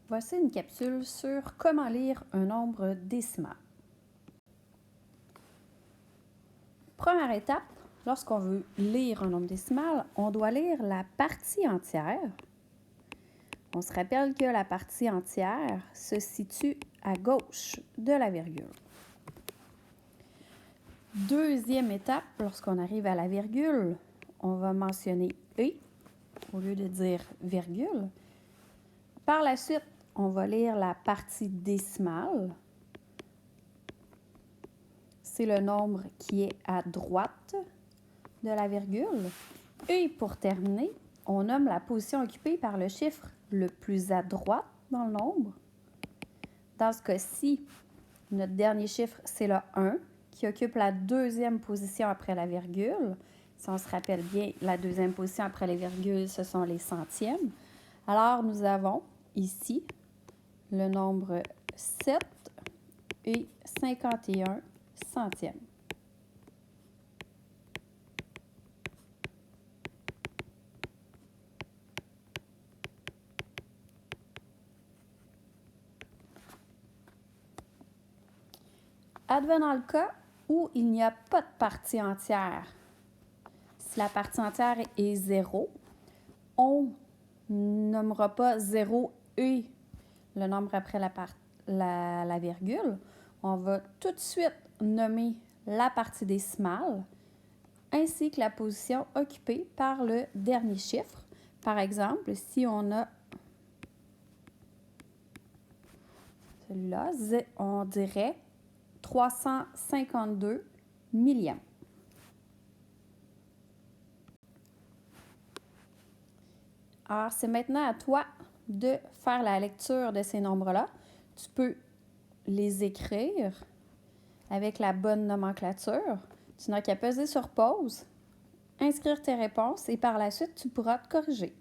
Voici une capsule sur comment lire un nombre décimal. Première étape, lorsqu'on veut lire un nombre décimal, on doit lire la partie entière. On se rappelle que la partie entière se situe à gauche de la virgule. Deuxième étape, lorsqu'on arrive à la virgule, on va mentionner « et » au lieu de dire « virgule ». Par la suite, on va lire la partie décimale. C'est le nombre qui est à droite de la virgule. Et pour terminer, on nomme la position occupée par le chiffre le plus à droite dans le nombre. Dans ce cas-ci, notre dernier chiffre, c'est le 1, qui occupe la deuxième position après la virgule. Si on se rappelle bien, la deuxième position après les virgules, ce sont les centièmes. Alors, nous avons ici le nombre 7 et 51 centièmes. Advenant le cas où il n'y a pas de partie entière, si la partie entière est 0, on nommera pas 0 et le nombre après la virgule. On va tout de suite nommer la partie décimale ainsi que la position occupée par le dernier chiffre. Par exemple, si on a celui-là, on dirait 352 millièmes. Alors, c'est maintenant à toi de faire la lecture de ces nombres-là. Tu peux les écrire avec la bonne nomenclature. Tu n'as qu'à peser sur pause, inscrire tes réponses et par la suite, tu pourras te corriger.